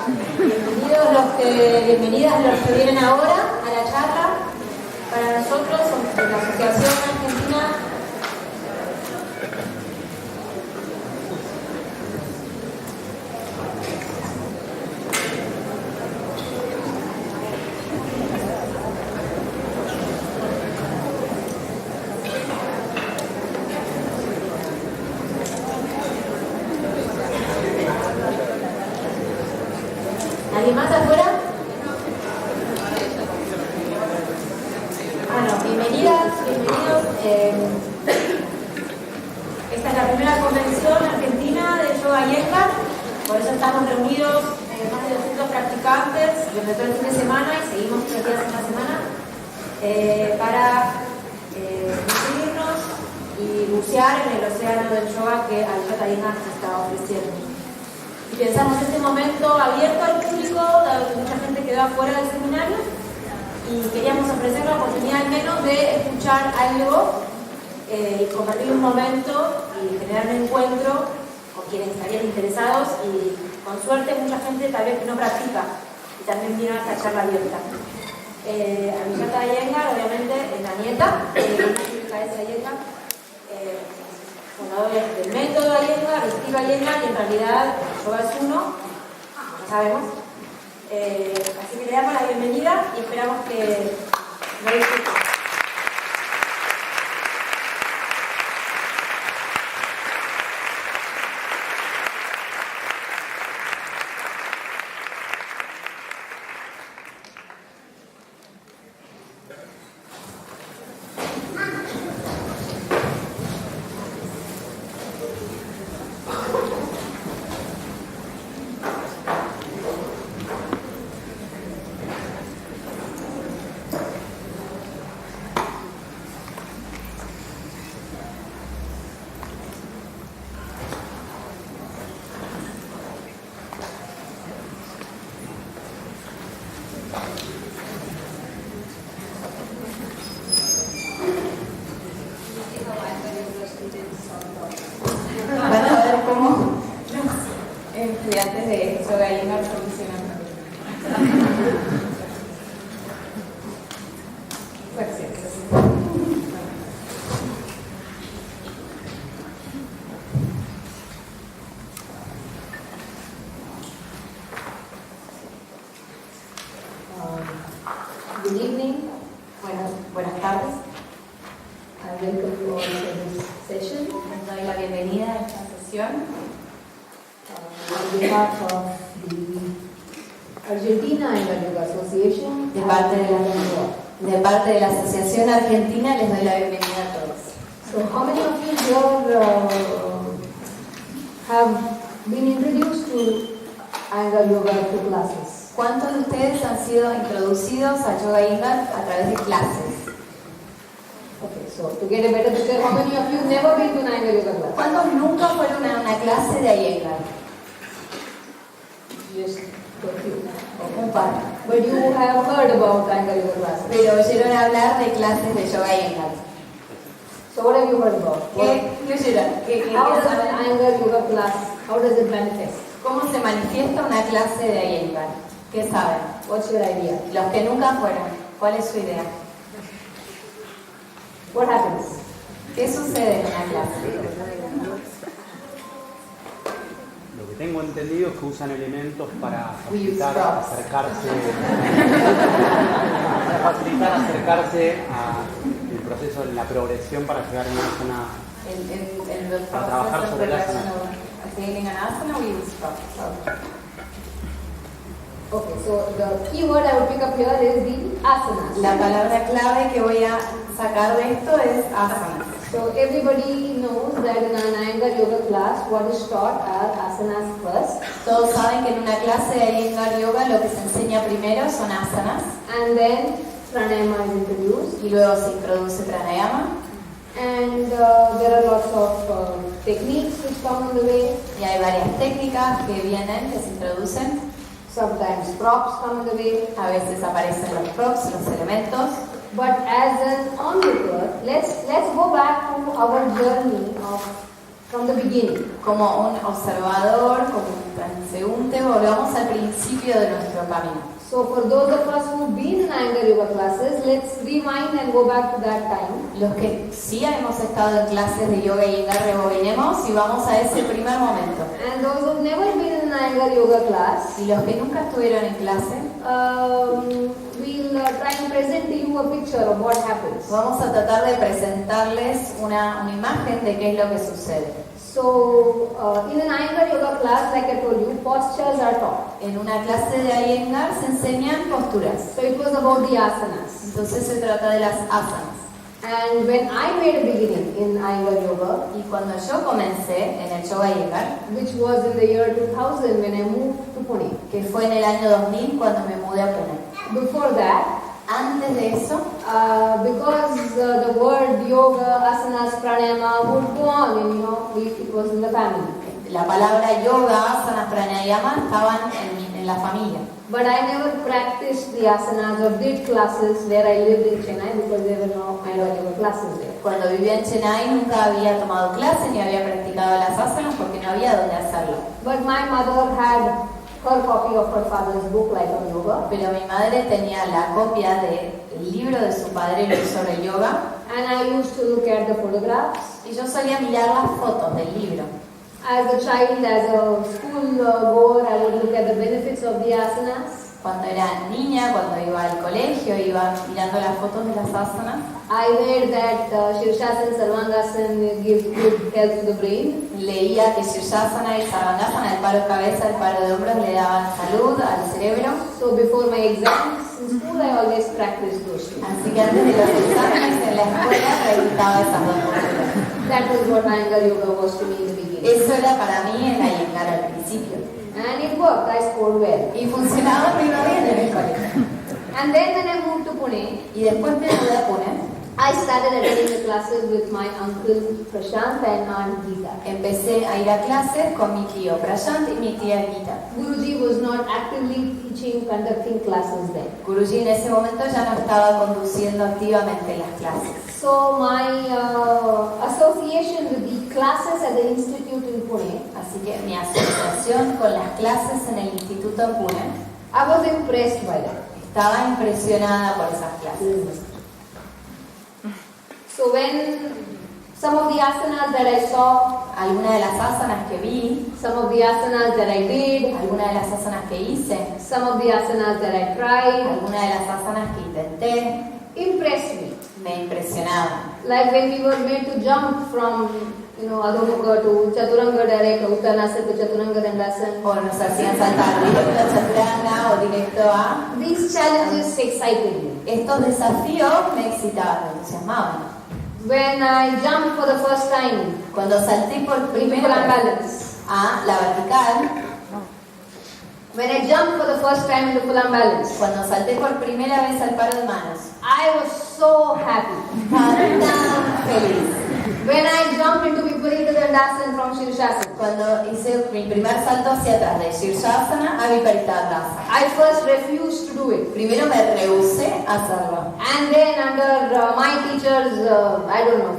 Bienvenidas los que vienen ahora a la charla. Para nosotros, de la Asociación Argentina, ¿alguien más afuera? Bueno, bienvenidas, bienvenidos. Esta es la primera convención argentina de yoga Iyengar. Por eso estamos reunidos más de 200 practicantes durante todo el fin de semana y seguimos 3 días en la semana para nutrirnos y bucear en el océano del yoga que Abhijata Iyengar nos está ofreciendo. Y pensamos este momento abierto al público, dado que mucha gente quedó afuera del seminario, y queríamos ofrecer la oportunidad al menos de escuchar algo y compartir un momento y generar un encuentro con quienes estarían interesados y con suerte mucha gente tal vez que no practica y también vino a esta charla abierta. Abhijata Iyengar obviamente es la nieta de Iyengar, fundadores del método Iyengar, del estilo Iyengar, y en realidad el yoga es uno, lo sabemos. Así que le damos la bienvenida y esperamos que lo disfruten. Estudiantes de yoga Iyengar funcionan. Good evening, buenas tardes. I welcome you all to this session. Les doy la bienvenida a esta sesión. On behalf of the Argentina Yoga Association, De parte de la Asociación Argentina les doy la bienvenida a todos. So, how many of you here have been introduced to Iyengar Yoga through classes? ¿Cuántos de ustedes han sido introducidos a yoga Iyengar a través de clases? Okay, so to get a better picture, how many of you never been to an Iyengar Yoga class? ¿Cuántos nunca fueron a una clase de Iyengar? Just a few. Un par. But you have heard about Iyengar Yoga classes. Pero oyeron hablar de clases de yoga Iyengar. So what have you heard about? ¿Qué oyeron? How does an Iyengar Yoga class, how does it manifest? ¿Cómo se manifiesta una clase de Iyengar? ¿Qué saben? What's your idea? Los que nunca fueron, ¿cuál es su idea? What happens? ¿Qué sucede en una clase? Lo que tengo entendido es que usan elementos para We use facilitar props. acercarse al proceso de la progresión para llegar a una zona. En los Para trabajar procesos sobre de el asana. Healing and asana, we use props. Okay, so the key word I would pick up here is the asanas. La palabra clave que voy a sacar de esto es asana. So everybody knows that in an Iyengar Yoga class, what is taught are asanas first, Todos saben que en una clase de Iyengar Yoga lo que se enseña primero son asanas and then pranayama is introduced, y luego se introduce pranayama and there are lots of techniques which come on the way. y hay varias técnicas que vienen, que se introducen. Sometimes props come in the way. A veces aparecen los props, los elementos. But as an onlooker, let's go back to our journey from the beginning. Como un observador, como un Según te, volvamos al principio de nuestro camino. So for those of us who've been in Iyengar yoga classes, let's rewind and go back to that time. Los que sí hemos estado en clases de yoga Iyengar, rebobinemos y vamos a ese primer momento. And those who've never been in an Iyengar yoga class, Y los que nunca estuvieron en clase, we'll try and present to you a picture of what happens. vamos a tratar de presentarles una imagen de qué es lo que sucede. So in an Iyengar yoga class, like I told you, postures are taught. En una clase de Iyengar se enseñan posturas. So it was about the asanas. Entonces se trata de las asanas. And when I made a beginning in Iyengar yoga, Y cuando yo comencé en el yoga Iyengar, which was in the year 2000 when I moved to Pune. que fue en el año 2000 cuando me mudé a Pune. Before that, Antes de eso, because the word yoga, asanas, pranayama would go on, and it was in the family. la palabra yoga, asanas, pranayama estaban en la familia. But I never practiced the asanas or did classes where I lived in Chennai because there were no Iyengar yoga classes there. Cuando vivía en Chennai nunca había tomado clases ni había practicado las asanas porque no había dónde hacerlo. But my mother had her copy of her father's book, like on yoga, Pero mi madre tenía la copia del libro de su padre sobre yoga and I used to look at the photographs. y yo solía mirar las fotos del libro. As a child, as a school goer, I would look at the benefits of the asanas. Cuando era niña, cuando iba al colegio, iba mirando las fotos de las asanas. I read that Shirshasana, Sarvangasana gives good health to the brain. Leía que Shirshasana y Sarvangasana, el paro de cabeza, el paro de hombros, le daban salud al cerebro. So before my exams in school, I always practiced those two. Así que antes de los exámenes en la escuela practicaba esas dos posturas. That was what Iyengar yoga was to me in the beginning. Eso era para mí en Iyengar al principio. And it worked, I scored well. Y funcionaba muy bien en el colegio. And then when I moved to Pune, Y después me mudé a Pune. I started attending the classes with my uncle Prashant and aunt Geeta. Empecé a ir a clases con mi tío Prashant y mi tía Gita. Guruji was not actively teaching, conducting classes then. Guruji en ese momento ya no estaba conduciendo activamente las clases. So my association with the classes at the institute in Pune, Así que mi asociación con las clases en el instituto en Pune, I was impressed by that. estaba impresionada por esas clases. So when some of the asanas that I saw, Algunas de las asanas que vi, some of the asanas that I did, algunas de las asanas que hice, some of the asanas that I tried, algunas de las asanas que intenté, impressed me. me impresionaban. Like when we were made to jump from, Adhomukha to Chaturanga direct, Uttanasana to Chaturanga Dandasana. O nos hacían saltar directo a chaturanga o directo a... These challenges excited me. Estos desafíos me excitaban, me entusiasmaban. When I jumped for the first time, Cuando salté por into primera full vez balance. a la vertical, When I jumped for the first time into full balance, cuando salté por primera vez al paro de manos, I was so happy. estaba tan feliz. When I jumped into Viparita Dandasana from Shirshasana, Cuando hice mi primer salto hacia atrás de Shirshasana a Viparitadasana, I first refused to do it. primero me rehusé a hacerlo. And then under my teacher's,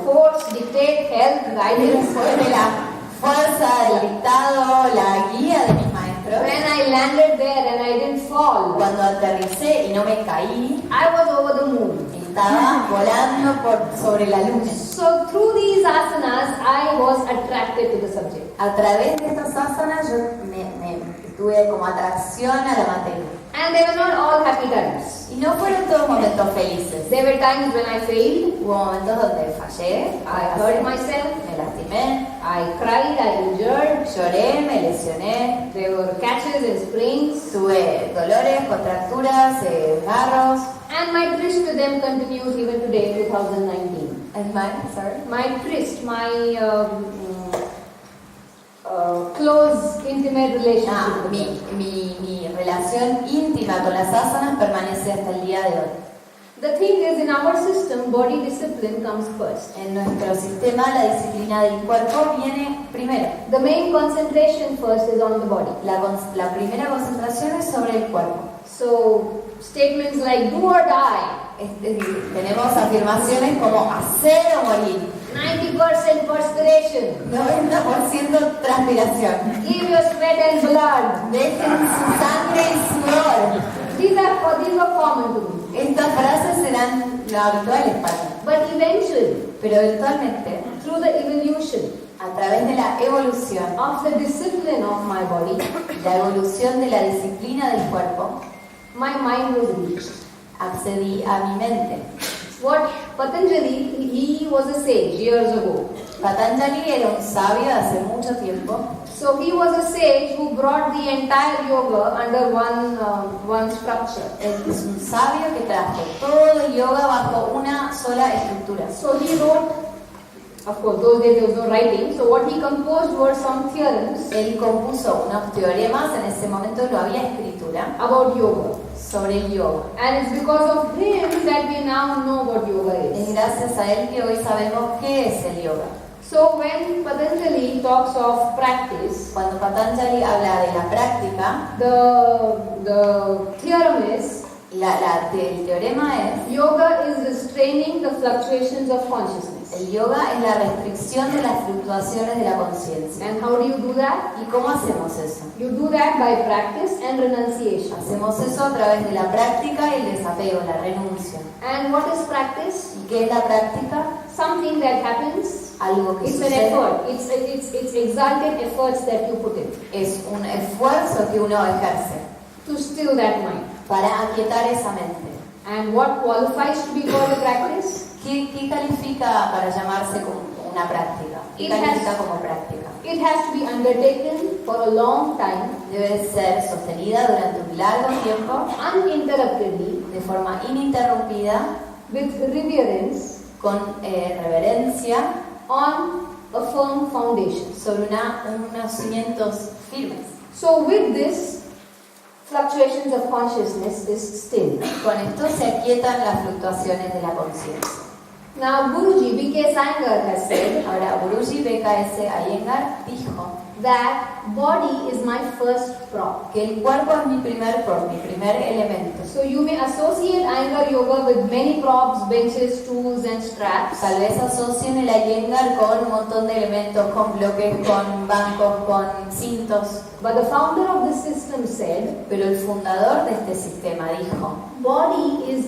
force, dictate, help, Y guidance, después de la fuerza del dictado, la guía de mis maestros, when I landed there and I didn't fall, cuando aterricé y no me caí, I was over the moon. estaba volando sobre la luna. So through these asanas, I was attracted to the subject. A través de estas asanas yo me tuve como atracción a la materia. And they were not all happy times. Y no fueron todos momentos felices. There were times when I failed, Hubo momentos donde fallé, I hurt myself, me lastimé, I cried, I injured, lloré, me lesioné, there were catches and sprains, tuve dolores, contracturas, desgarros. and my tryst with them continues even today, 2019. And My tryst, my close, intimate relationship with them. mi relación íntima con las asanas permanece hasta el día de hoy. The thing is, in our system, body discipline comes first. En nuestro sistema la disciplina del cuerpo viene primero. The main concentration first is on the body. La primera concentración es sobre el cuerpo. So, statements like do or die, Es decir, tenemos afirmaciones como hacer o morir. 90% perspiration. 90% transpiración. Give your sweat and blood. Dejen su sangre y sudor. These are common to me. Estas frases serán lo habituales para mí. But eventually, Pero eventualmente, through the evolution a través de la evolución, of the discipline of my body, la evolución de la disciplina del cuerpo, my mind was reached. accedí a mi mente. What Patanjali, he was a sage years ago. Patanjali era un sabio de hace mucho tiempo. So he was a sage who brought the entire yoga under one structure. Es un sabio que trajo todo el yoga bajo una sola estructura. So he wrote, of course, those days there was no writing. So what he composed were some theorems Él compuso unos teoremas, en ese momento no había escritura, about yoga. sobre el yoga. And it's because of him that we now know what yoga Es is. gracias a él que hoy sabemos qué es el yoga. So when Patanjali talks of practice, Cuando Patanjali habla de la práctica, the theorem is el teorema es: yoga is restraining the fluctuations of consciousness. el yoga es la restricción de las fluctuaciones de la conciencia. And how do you do that? ¿Y cómo hacemos eso? You do that by practice and renunciation. Hacemos eso a través de la práctica y el desapego, la renuncia. And what is practice? ¿Y qué es la práctica? Something that happens. Algo que It's an sucede. effort. It's exalted efforts that you put in Es un esfuerzo que uno ejerce to still that mind. para aquietar esa mente. And what qualifies to be called a practice? ¿Qué califica para llamarse como una práctica? ¿Qué It califica has- como práctica? It has to be undertaken for a long time, Debe ser sostenida durante un largo tiempo, uninterruptedly, de forma ininterrumpida, with reverence, con reverencia, on a firm foundation. sobre unos cimientos firmes. So with this, fluctuations of consciousness is still. Con esto se aquietan las fluctuaciones de la conciencia. Now Guruji B.K. Iyengar has said Ahora, Guruji B.K. Iyengar dijo that body is my first prop. que el cuerpo es mi primer prop, mi primer elemento. So you may associate Iyengar yoga with many props, benches, tools and straps. Tal vez asocien el Iyengar con un montón de elementos, con bloques, con bancos, con cintos. But the founder of the system said, Pero el fundador de este sistema dijo body is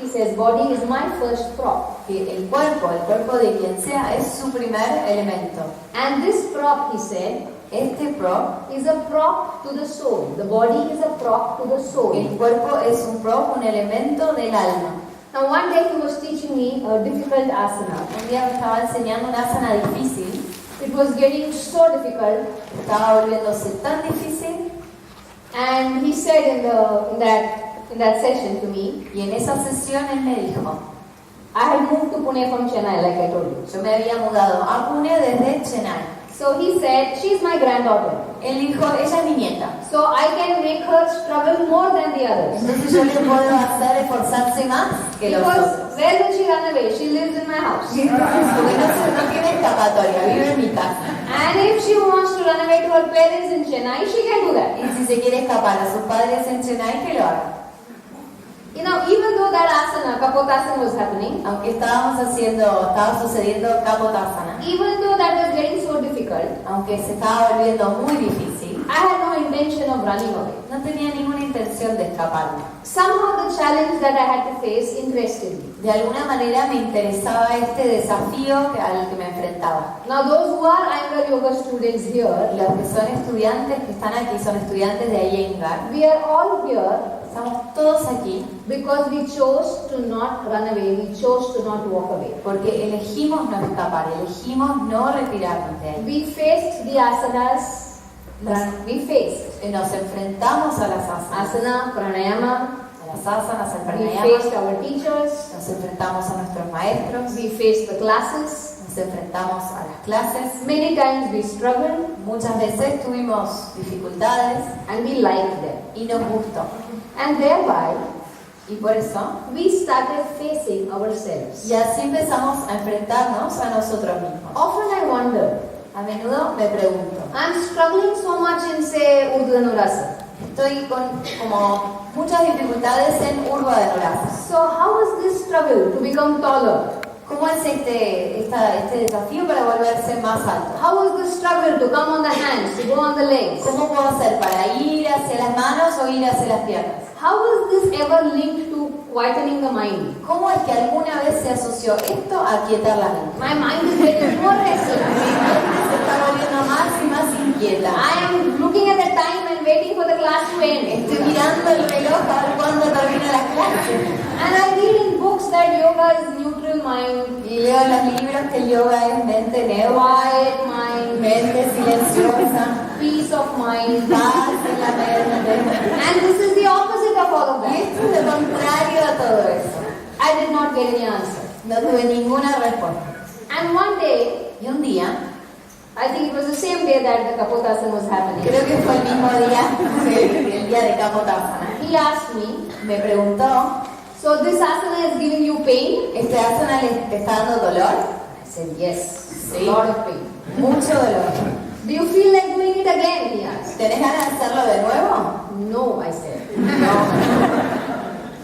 he says, body is my first prop. que el cuerpo de quien sea, es su primer elemento. And this prop, he said, Este prop, is a prop to the soul. The body is a prop to the soul. el cuerpo es un prop, un elemento del alma. Now one day he was teaching me a difficult asana. Un día me estaba enseñando una asana difícil, It was getting so difficult. estaba volviéndose tan difícil, And he said in that session to me, y en esa sesión él me dijo, I had moved to Pune from Chennai, like I told you. yo me había mudado a Pune desde Chennai. So he said, she's my granddaughter. Él dijo, ella es mi nieta, So I can make her struggle more than the others. entonces yo le puedo hacer esforzarse más que los Because otros. where will she run away? She lives in my house. Porque no tiene escapatoria, vive en mi casa. And if she wants to run away to her parents in Chennai, she can do that. Y si se quiere escapar a sus padres en Chennai, que lo haga. You know, even though that asana, Kapotasana was happening, Aunque estaba sucediendo Kapotasana, even though that was getting so difficult, aunque se estaba volviendo muy difícil, I had no intention of running away. no tenía ninguna intención de escaparme. Somehow the challenge that I had to face interested me. De alguna manera me interesaba este desafío al que me enfrentaba. Now those who are Iyengar yoga students here, Los que son estudiantes que están aquí son estudiantes de Iyengar. we are all here Estamos todos aquí because we chose to not run away, we chose to not walk away. porque elegimos no escapar, elegimos no retirarnos de ahí. We faced the asanas, Nos enfrentamos a las asanas, asana, pranayama, a las asanas, al we pranayama, faced our teachers, nos enfrentamos a nuestros maestros, we faced the classes. nos enfrentamos a las clases. Many times we struggled Muchas veces tuvimos dificultades and we liked them. y nos gustó. And thereby, Y por eso, we started facing ourselves. y así empezamos a enfrentarnos a nosotros mismos. Often I wonder, A menudo me pregunto, I'm struggling so much in, say, Urdhvanurasa. estoy con como muchas dificultades en Urdhva Dhanurasana. So how is this struggle to become taller? ¿Cómo es este desafío para volverse más alto? How was the struggle to come on the hands, to go on the legs? ¿Cómo puedo hacer para ir hacia las manos o ir hacia las piernas? How was this ever linked to quietening the mind? ¿Cómo es que alguna vez se asoció esto a quietar la mente? My mind is getting more restless. Mi mente se está volviendo más y más inquieta. I am looking at the time and waiting for the class to end. Estoy mirando el reloj a ver cuándo termina la clase. And I read in books that yoga is neutral mind, Y leo en los libros que el yoga es mente neutra, quiet mind, mente silenciosa, peace of mind. paz en la mente. And this is the opposite of all of Y that. esto es lo contrario a todo eso. I did not get any answer. No tuve ninguna respuesta. And one day, Y un día, I think it was the same day that the Kapotasana was happening, creo que fue el mismo día, el día de Kapotasana, he asked me, me preguntó, so this asana is giving you pain? ¿este asana te está dando dolor? I said, yes, Sí. a lot of pain. Mucho dolor. Do you feel like doing it again? He asked. ¿Tenés ganas de hacerlo de nuevo? No, I said. No.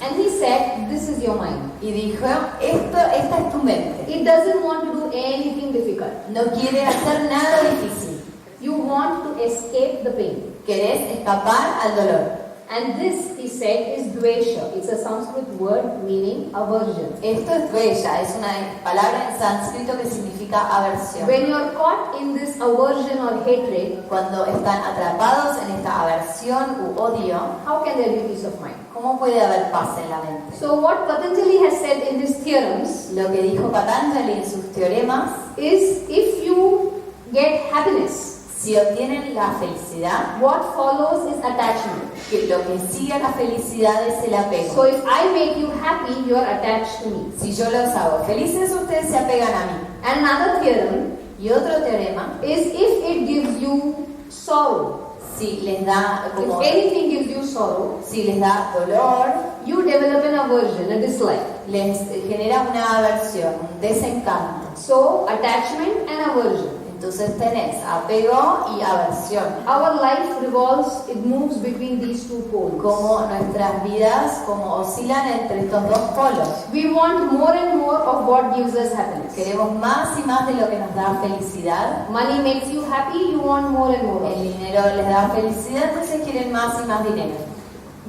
And he said, this is your mind. Y dijo, esta es tu mente. It doesn't want to do anything difficult. No quiere hacer nada difícil. You want to escape the pain. Querés escapar al dolor. And this, he said, is dvesha. It's a Sanskrit word meaning aversion. Esto es dvesha, es una palabra en sánscrito que significa aversión. When you're caught in this aversion or hatred, Cuando están atrapados en esta aversión u odio, how can there be peace of mind? ¿cómo puede haber paz en la mente? So what Patanjali has said in his theorems Lo que dijo Patanjali en sus teoremas, is if you get happiness, si obtienen la felicidad, what follows is attachment. que lo que sigue a la felicidad es el apego. So if I make you happy, you are attached to me. Si yo los hago felices, ustedes se apegan a mí. And another theorem Y otro teorema, is if it gives you sorrow, si les da if como, anything gives you sorrow, si les da dolor, you develop an aversion, a dislike. les genera una aversión, un desencanto. So attachment and aversion. Entonces tenés apego y aversión. Our life revolves, it moves between these two poles. Como nuestras vidas como oscilan entre estos dos polos. We want more and more of what gives us happiness. Queremos más y más de lo que nos da felicidad. Money makes you happy, you want more and more of El it. dinero les da felicidad, entonces quieren más y más dinero.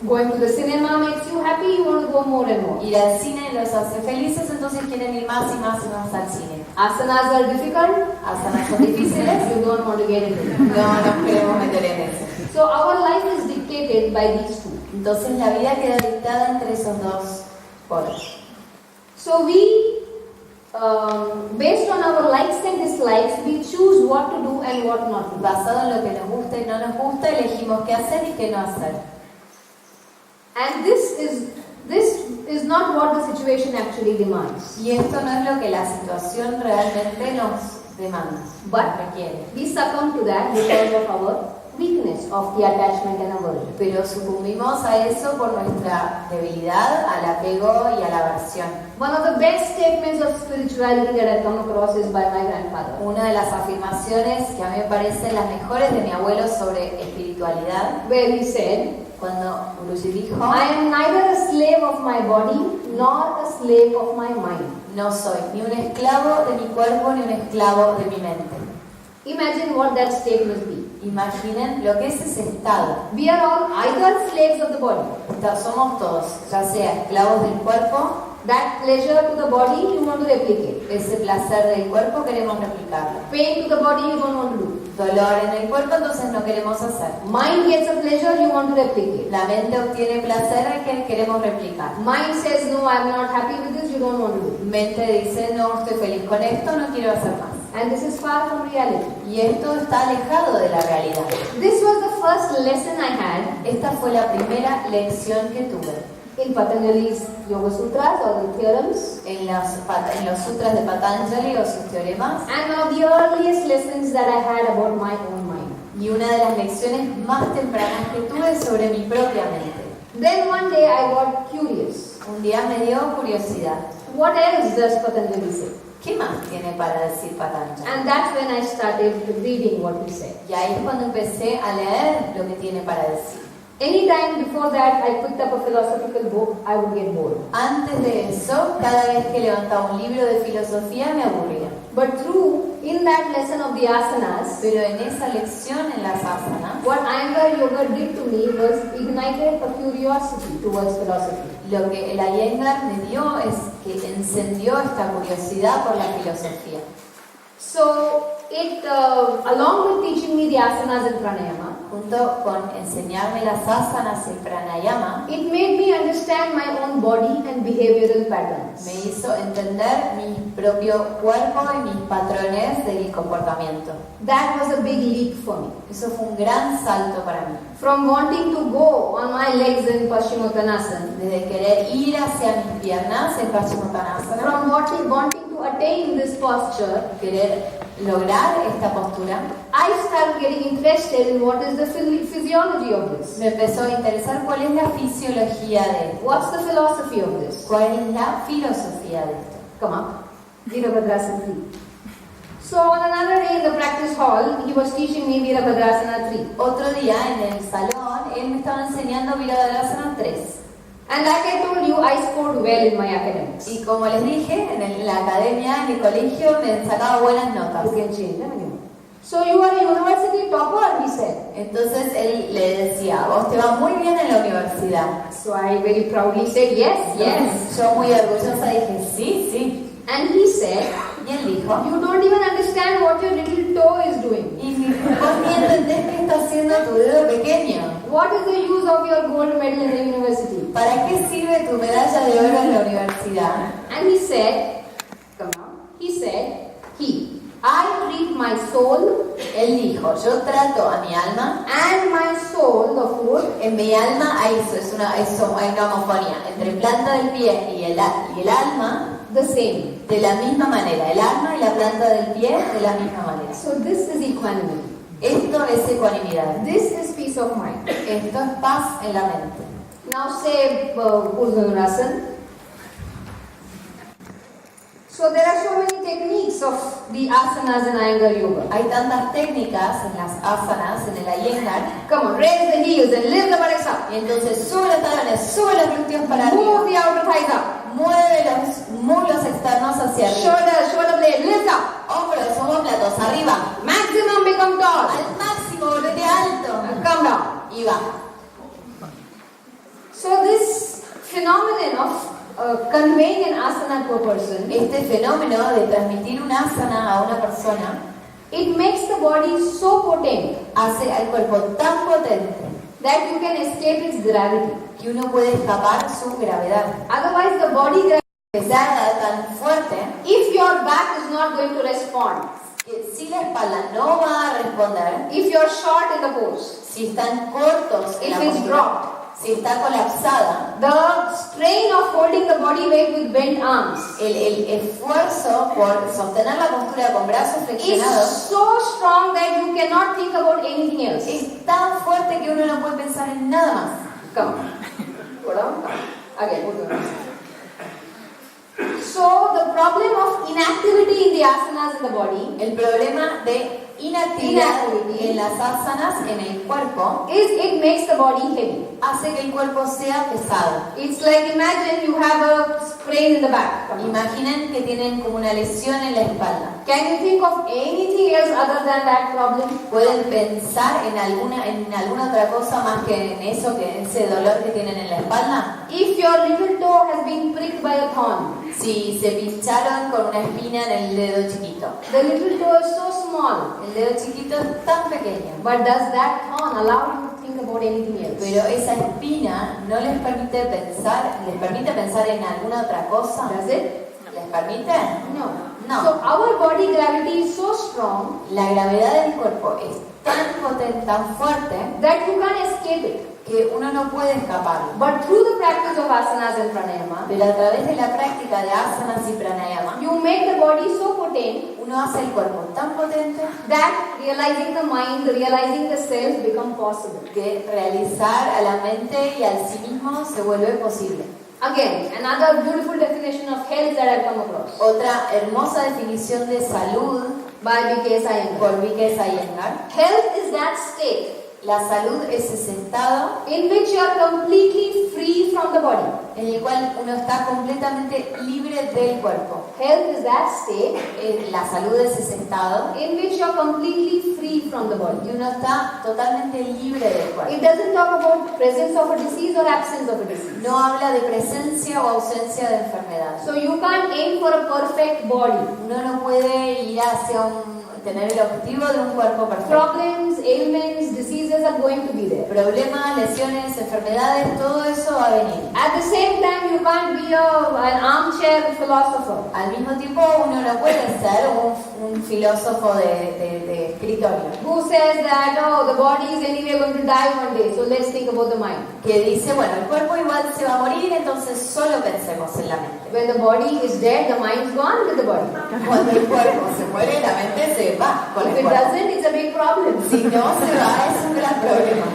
Going to the cinema makes you happy, you want to go more and more. Ir al cine los hace felices, entonces quieren ir más y más y más al cine. Asanas are difficult, Asanas son difíciles, you don't want to get into them. no nos queremos meter en eso. So our life is dictated by these two. Entonces la vida queda dictada entre esos dos polos. So we, based on our likes and dislikes, we choose what to do and what not to do. Basado en lo que nos gusta y no nos gusta, elegimos qué hacer y qué no hacer. And this is not what the situation actually demands. Y esto no es lo que la situación realmente nos demanda, But requiere. we succumb to that because of our weakness of the attachment and aversion. Pero sucumbimos a eso por nuestra debilidad, al apego y a la aversión. One of the best statements of spirituality that I've come across is by my grandfather. Una de las afirmaciones que a mí me parecen las mejores de mi abuelo sobre espiritualidad, Where he said, cuando Guruji dijo, I am neither a slave of my body nor a slave of my mind. no soy ni un esclavo de mi cuerpo ni un esclavo de mi mente. Imagine what that state must be. Imaginen lo que es ese estado. We are all either slaves of the body. Somos todos, ya sea esclavos del cuerpo, That pleasure to the body you want to replicate. ese placer del cuerpo queremos replicarlo. Pain to the body you don't want to do. Dolor en el cuerpo entonces no queremos hacer. Mind gets a pleasure you want to replicate. La mente obtiene placer que queremos replicar. Mind says no, I'm not happy with this, you don't want to do. Mente dice no estoy feliz con esto, no quiero hacer más. And this is far from reality. Y esto está alejado de la realidad. This was the first lesson I had Esta fue la primera lección que tuve in Patanjali's Yoga Sutras or the theorems, en los sutras de Patanjali o sus teoremas. and one of the earliest lessons that I had about my own mind. Y una de las lecciones más tempranas que tuve sobre mi propia mente. Then one day I got curious. Un día me dio curiosidad. What else does Patanjali say? ¿Qué más tiene para decir Patanjali? And that's when I started reading what he said. Y ahí es cuando empecé a leer lo que tiene para decir. Anytime before that I picked up a philosophical book, I would get bored. Antes de eso, cada vez que levantaba un libro de filosofía me aburría. But in that lesson of the asanas, Pero en esa lección en las asanas, what Iyengar Yoga did to me was ignited a curiosity towards philosophy. lo que el Iyengar me dio es que encendió esta curiosidad por la filosofía. So it, along with teaching me the asanas and pranayama, Junto con enseñarme las asanas y el pranayama, it made me understand my own body and behavioral patterns. me hizo entender mi propio cuerpo y mis patrones del comportamiento. That was a big leap for me. Eso fue un gran salto para mí. From wanting to go on my legs in Paschimottanasana, Desde querer ir hacia mis piernas en Paschimottanasana, from wanting to attain this posture, querer lograr esta postura, I started getting interested in what is the physiology of this. me empezó a interesar cuál es la fisiología de esto, What's the philosophy of this? cuál es la filosofía de esto. Come up. Virabhadrasana 3. So on another day in the practice hall, he was teaching me Virabhadrasana 3. Otro día en el salón, él me estaba enseñando Virabhadrasana 3. And like I told you, I scored well in my academics. Y como les dije, en la academia, en el colegio, me sacaba buenas notas. You can change them again. So you are a university topper, he said. Entonces él le decía, vos te va muy bien en la universidad. So I very proudly said, yes, yes. Yo muy orgullosa dije, sí, sí. And he said, Y él dijo, you don't even understand what your little toe is doing. y vos ni entendés qué está haciendo tu dedo pequeño. What is the use of your gold medal in the university? ¿Para qué sirve tu medalla de oro en la universidad? And he said, come on, I treat my soul Él dijo, yo trato a mi alma, and my soul, the foot, en mi alma hay una homofonía entre planta del pie y el alma the same. de la misma manera, el alma y la planta del pie de la misma manera. So this is equanimity. Esto es ecuanimidad. This is peace of mind. Esto es paz en la mente. Now say Urdhvanurasana. So there are so many techniques of the asanas in Iyengar Yoga. Hay tantas técnicas en las asanas, en el Iyengar. Come on, raise the heels and lift the buttocks up. Y entonces sube los talones, sube los glúteos para arriba. Move the outer thighs up. Mueve los muslos externos hacia arriba. Shoulder blade, lift up. Hombros, omóplatos, arriba. Maximum become tall. Al máximo, volvete alto. And come down. Y va. So this phenomenon of conveying an asana to a person, Este fenómeno de transmitir una asana a una persona it makes the body so potent hace al cuerpo tan potente that you can escape its gravity. que uno puede escapar su gravedad. Otherwise the body gravity, Que sea tan fuerte if your back is not going to respond, que si la espalda no va a responder, if you're short in the pose, si están cortos en if la it's postura, dropped, si está colapsada, the strain of holding the body weight with bent arms el esfuerzo por sostener la postura con brazos is flexionados so strong that you cannot think about anything else. es tan fuerte que uno no puede pensar en nada más. Come. Go down. Come. Again. So the problem of inactivity in the asanas in the body El problema de inactividad en las asanas en el cuerpo is it makes the body heavy. hace que el cuerpo sea pesado. It's like imagine you have a sprain in the back. Imaginen que tienen como una lesión en la espalda. Can you think of anything else other than that problem? ¿Pueden pensar en alguna otra cosa más que en eso, que ese dolor que tienen en la espalda? If your little toe has been pricked by a thorn, Si se pincharon con una espina en el dedo chiquito. the little toe is so small, El dedo chiquito es tan pequeño, but does that thorn allow you to think about anything else? pero esa espina no les permite pensar en alguna otra cosa. Does it? ¿Les permite? No. No. So our body gravity is so strong La gravedad del cuerpo es tan potente, tan fuerte, that you can't escape it. que uno no puede escapar. But through the practice of asanas and pranayama, Pero a través de la práctica de asanas y pranayama, you make the body so potent uno hace el cuerpo tan potente that realizing the mind, realizing the self become possible. que realizar a la mente y al sí mismo se vuelve posible. Again, another beautiful definition of health that I've come across Otra hermosa definición de salud by B.K. Iyengar. por Abhijata Iyengar. Health is that state La salud es ese estado in which you are completely free from the body. en el cual uno está completamente libre del cuerpo. Health is that state La salud es ese estado in which you are completely free from the body. y uno está totalmente libre del cuerpo. It doesn't talk about presence of a disease or absence of a disease. No habla de presencia o ausencia de enfermedad. So you can't aim for a perfect body. Uno no puede ir hacia tener el objetivo de un cuerpo perfecto. Problems, ailments, diseases are going to be there. Problemas, lesiones, enfermedades, todo eso va a venir. At the same time, you can't be an armchair philosopher Al mismo tiempo, uno no puede ser un filósofo de escritorio who says that, oh, the body is anyway going to die one day, so let's think about the mind. que dice, bueno, el cuerpo igual se va a morir, entonces solo pensemos en la mente. When the body is dead, the mind is gone with the body. Cuando el cuerpo se muere, la mente se va con If el it cuerpo. doesn't, it's a big problem. Si no se va, es un gran problema.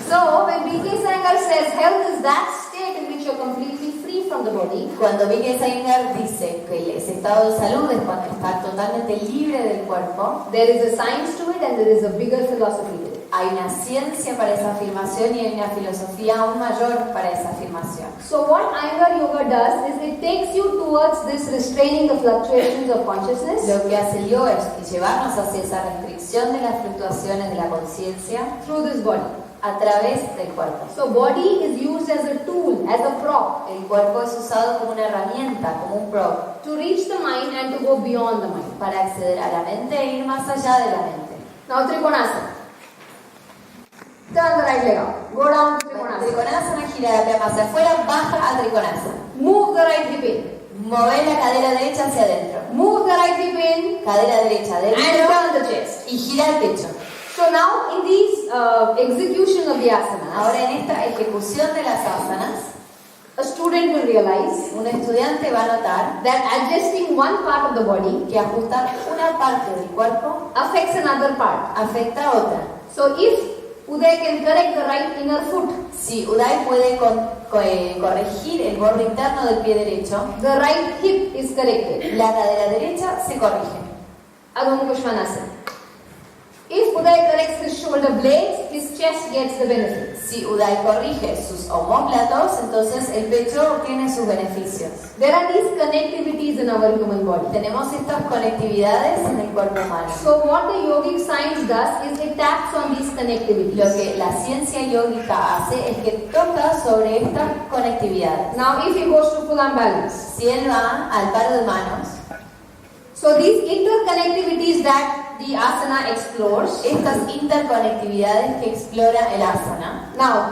So, when B.K. Iyengar says health is that state in which you're completely free from the body, Cuando Abhijata Iyengar dice que ese estado de salud es cuando está totalmente libre del cuerpo, there is a science to it and there is a bigger philosophy to it. hay una ciencia para esa afirmación y hay una filosofía aún mayor para esa afirmación. So what Iyengar Yoga does is it takes you towards this restraining the fluctuations of consciousness Lo que hace el yoga es llevarnos hacia esa restricción de las fluctuaciones de la conciencia through this body. a través del cuerpo. So body is used as a tool, as a prop, El cuerpo es usado como una herramienta, como un prop, to reach the mind and to go beyond the mind. para acceder a la mente e ir más allá de la mente. Now Trikonasana. Turn the right leg out. Go down to Trikonasana. Trikonasana, gira la pierna hacia afuera, baja a Trikonasana. Move the right hip in. Mover la cadera derecha hacia adentro. Move the right hip in Cadera derecha and adentro turn the chest. y gira el pecho. So now in these execution of the asanas, Ahora en esta ejecución de las asanas, a student will realize un estudiante va a notar that adjusting one part of the body que ajustar una parte del cuerpo affects another part. afecta a otra. So if Uday can correct the right inner foot, Si Uday puede corregir el borde interno del pie derecho, the right hip is corrected. la cadera derecha se corrige. Adho Mukha Svanasana. If Uday corrects his shoulder blades, his chest gets the benefit. Si Uday corrige sus omóplatos, entonces el pecho obtiene sus beneficios. There are these connectivities in our human body. Tenemos estas conectividades en el cuerpo humano. So what the yogic science does is it taps on these Lo connectivities. que la ciencia yógica hace es que toca sobre estas conectividades. Now if he goes to full arm balance, Si él va al paro de manos, so these interconnectivities that the asana explores. estas interconectividades que explora el asana, Now,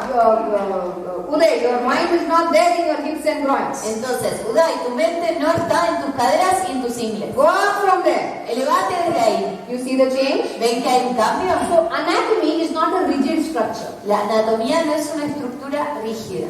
Uday, your mind is not there in your hips and groins. entonces, Uday, tu mente no está en tus caderas y en tus ingles. Go up from there. Elevate desde ahí. You see the change? ¿Ven que hay un cambio? So anatomy is not a rigid structure. La anatomía no es una estructura rígida.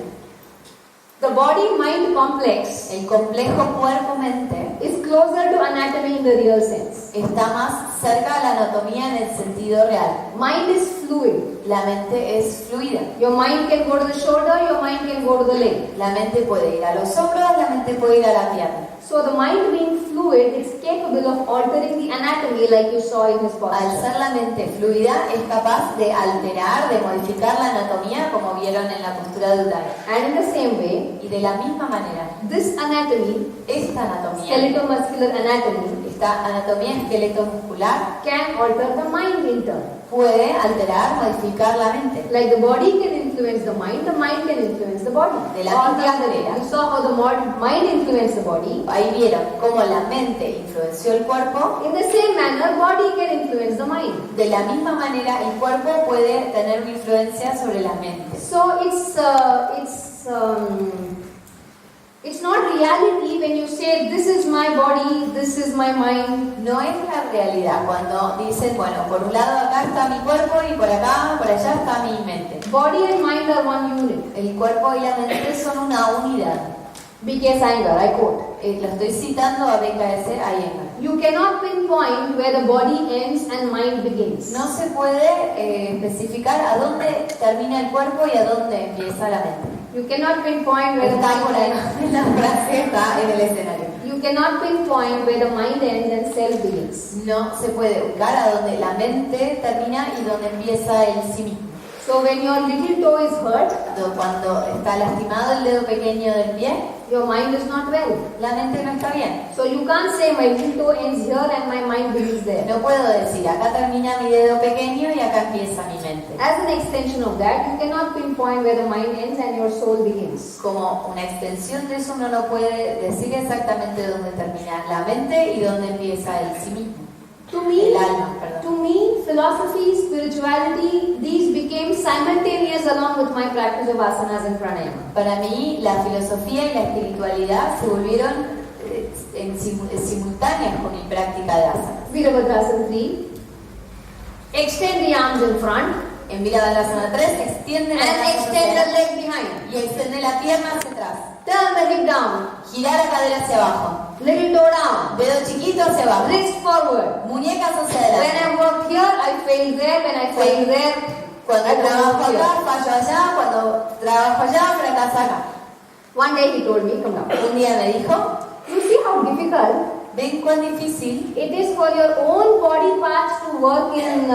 The body-mind complex El complejo cuerpo-mente is closer to anatomy in the real sense. está más cerca a la anatomía en el sentido real. Mind is fluid. La mente es fluida. Your mind can go to the shoulder, your mind can go to the leg. La mente puede ir a los hombros, la mente puede ir a la pierna. So the mind being fluid, it's capable of altering the anatomy like you saw in his Al posture. ser la mente fluida, es capaz de alterar, de modificar la anatomía, como vieron en la postura de Uday. And in the same way, Y de la misma manera, this anatomy, esta anatomía, skeletal-muscular anatomy, esta anatomía esqueleto-muscular, can alter the mind in turn. puede alterar, modificar la mente. Like the body can influence the mind can influence the body. De la Or the misma other way. manera. You saw how the mind influenced the body. Ahí vieron cómo la mente influenció el cuerpo. In the same manner, body can influence the mind. De la misma manera, el cuerpo puede tener una influencia sobre la mente. So it's not reality when you say this is my body, this is my mind. No es la realidad cuando dicen, bueno, por un lado acá está mi cuerpo y por acá, por allá está mi mente. Body and mind are one unit. El cuerpo y la mente son una unidad. B.K. Iyengar, I quote. Lo estoy citando a Abhijata Iyengar. You cannot pinpoint where the body ends and mind begins. No se puede especificar a dónde termina el cuerpo y a dónde empieza la mente. You cannot pinpoint where the Está por mind ahí, ends. la frase está en el escenario. You cannot pinpoint where the mind ends and self begins. No se puede ubicar a dónde la mente termina y dónde empieza el sí mismo. So when your little toe is hurt, Cuando está lastimado el dedo pequeño del pie, your mind is not well. la mente no está bien. So you can't say my little toe ends here and my mind begins there. No puedo decir, acá termina mi dedo pequeño y acá empieza mi mente. As an extension of that, you cannot pinpoint where the mind ends and your soul begins. Como una extensión de eso, uno no puede decir exactamente dónde termina la mente y dónde empieza el sí mismo. To me, El alma, perdón. to me, philosophy, spirituality, these became simultaneous along with my practice of asanas and pranayama. Para mí, la filosofía y la espiritualidad se volvieron simultáneas con mi práctica de asanas. Virabhadrasana 3. Extend the arms in front En Virabhadrasana 3, extiende la and pierna extend the hacia leg behind. y extiende la pierna hacia atrás. Turn the hip down. Girar la cadera hacia abajo. Little toe down. Dedo chiquito hacia abajo. Wrist forward. Muñecas hacia When adelante. I work here, I fail there. When I fail there, Cuando I trabajo work here. acá, fallo allá. Cuando trabajo allá, fracaso acá. One day he told me, come down. Un día me dijo, You see how difficult ven cuán difícil it is for your own body parts to work in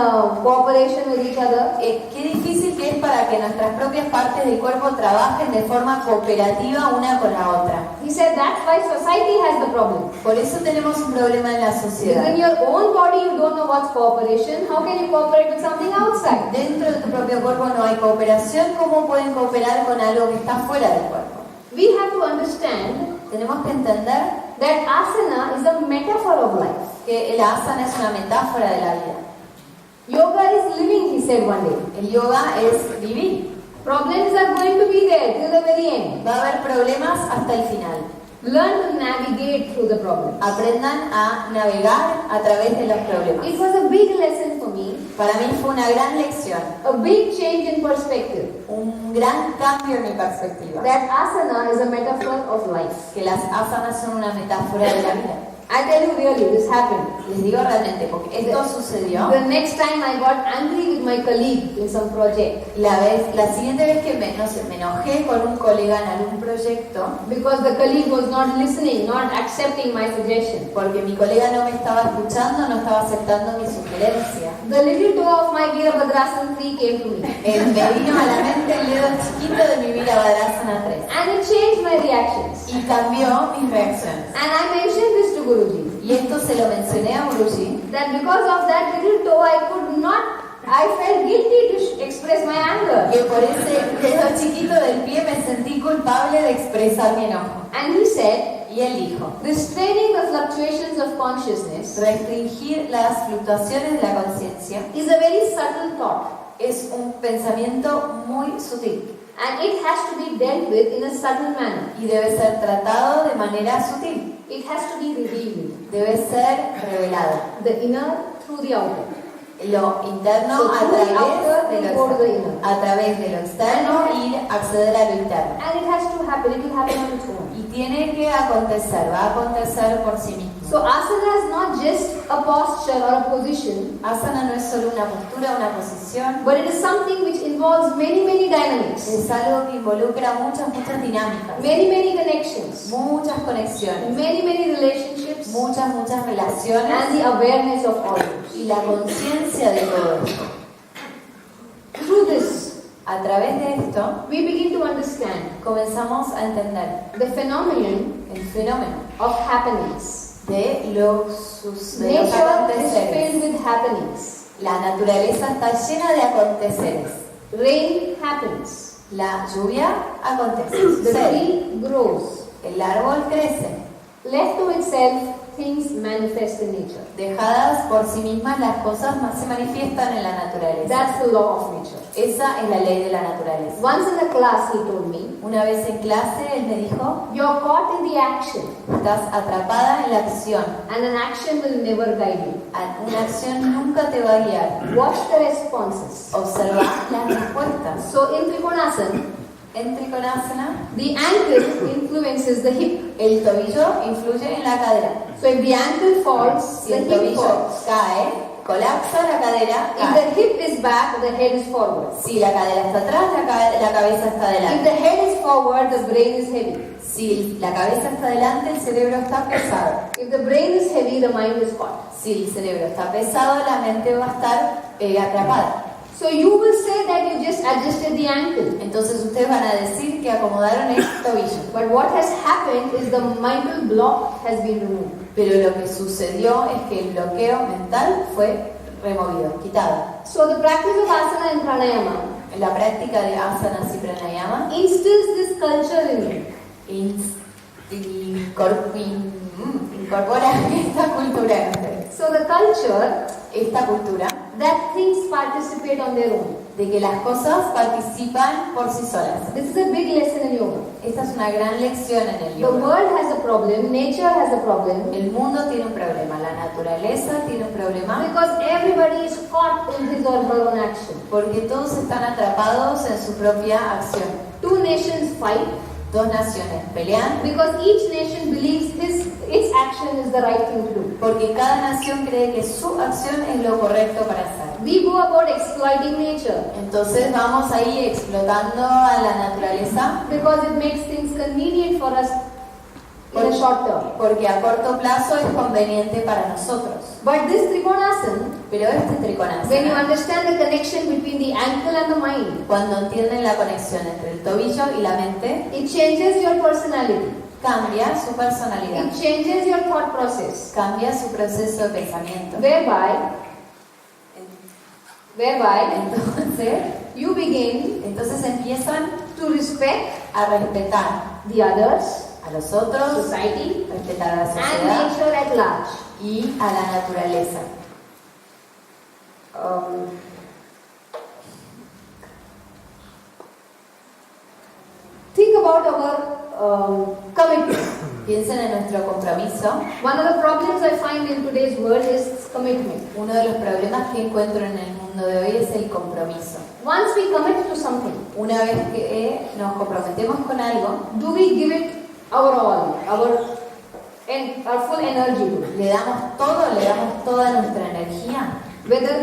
cooperation with each other. qué difícil que es para que nuestras propias partes del cuerpo trabajen de forma cooperativa una con la otra. He said that's why society has the problem. Por eso tenemos un problema en la sociedad. Within your own body you don't know what's cooperation. How can you cooperate with something outside? Dentro de tu propio cuerpo no hay cooperación. ¿Cómo pueden cooperar con algo que está fuera del cuerpo? We have to understand Tenemos que entender that asana is a metaphor of life. que el asana es una metáfora de la vida. Yoga is living, he said one day. El yoga es vivir. Problems are going to be there till the very end. Va a haber problemas hasta el final. Learn to navigate through the problems. Aprendan a navegar a través de los problemas. It was a big lesson for me, Para mí fue una gran lección, a big change in perspective. un gran cambio en mi perspectiva. That asana is a metaphor of life. Que las asanas son una metáfora de la vida. I tell you really, this happened. Les digo realmente, porque esto sucedió. The next time I got angry with my colleague in some project La siguiente vez que me enojé con un colega en algún proyecto, because the colleague was not listening, not accepting my suggestion. porque mi colega no me estaba escuchando, no estaba aceptando mi sugerencia. The little toe of my Virabhadrasana 3 came to me. Me vino a la mente el dedo chiquito de mi Virabhadrasana 3 And it changed my reactions. y cambió mis reacciones. And I mentioned this to Guruji. Y esto se lo mencioné a Guruji, That because of that little toe I felt guilty to express my anger. que por ese dedo chiquito del pie me sentí culpable de expresar mi enojo. And he said, Y él dijo, restraining the fluctuations of consciousness restringir las fluctuaciones de la conciencia is a very subtle thought. es un pensamiento muy sutil And it has to be dealt with in a subtle manner. y debe ser tratado de manera sutil. It has to be revealed. Debe ser revelado. The inner through the outer. Lo interno So, a through the través outer, de we lo go to the externo. inner. A través de lo externo y acceder a lo interno. And it has to happen. It will happen on its own. Y tiene que acontecer, va a acontecer por sí mismo. So asana is not just a posture or a position, Asana no es solo una postura, una posición, but it is something which involves many dynamics, es algo que involucra muchas dinámicas, many connections, muchas conexiones, many relationships, muchas relaciones and the awareness of all those. y la conciencia de todo esto. Through this, A través de esto we begin to understand comenzamos a entender the phenomenon el fenómeno of happenings. de los Nature is aconteceres. filled with happenings. La naturaleza está llena de aconteceres. Rain happens. La lluvia acontece, The sucede. tree grows. El árbol crece. Left to itself, things manifest in nature. Dejadas por sí mismas, las cosas más se manifiestan en la naturaleza. That's the law of nature. Esa es la ley de la naturaleza. Once in a class, he told me, Una vez en clase, él me dijo, you're caught in the action, estás atrapada en la acción. and an action will never guide you. Una acción nunca te va a guiar. Watch the responses. Observa las respuestas. So in Trikonasana, En Trikonasana, the ankle influences the hip. el tobillo influye en la cadera. So if the ankle falls, Si the el hip tobillo falls. cae, colapsa la cadera, If cae. the hip is back, the head is forward. Si la cadera está atrás, la cabeza está If adelante. the head is forward, the brain is heavy. Si la cabeza está adelante, el cerebro está pesado. If the brain is heavy, the mind is caught. Si el cerebro está pesado, la mente va a estar atrapada. So you will say that you just adjusted the ankle. Entonces ustedes van a decir que acomodaron el tobillo. But what has happened is the mental block has been removed. Pero lo que sucedió es que el bloqueo mental fue removido, quitado. So the practice of asana and pranayama La práctica de asanas y pranayama instills this culture in you. Incorpora esta cultura en ustedes. So the culture Esta cultura that things participate on their own. de que las cosas participan por sí solas. This is a big lesson in yoga. Esta es una gran lección en el The yoga. world has a problem, nature has a problem, El mundo tiene un problema, la naturaleza tiene un problema, because everybody is caught in his or her own action. porque todos están atrapados en su propia acción. Two nations fight Dos naciones pelean because each nation believes its action is the right thing to do. porque cada nación cree que su acción es lo correcto para hacer. We go about exploiting nature Entonces vamos ahí explotando a la naturaleza because it makes things convenient for us in a short term. porque a corto plazo es conveniente para nosotros. But this Trikonasana, Pero este when you trikonasana, understand the connection between the ankle and the mind, cuando entienden la conexión entre el tobillo y la mente, it changes your personality. cambia su personalidad, It changes your thought process. cambia su proceso de pensamiento. Whereby Entonces empiezan to respect a respetar the others, a los otros, society, respetar a la and sociedad nature at large. y a la naturaleza. Think about our commitment. Piensen en nuestro compromiso. One of the problems I find in today's world is commitment. Uno de los problemas que encuentro en el mundo de hoy es el compromiso. Once we commit to something, Una vez que nos comprometemos con algo, do we give it our all, our full energy to it? le damos toda nuestra energía. Whether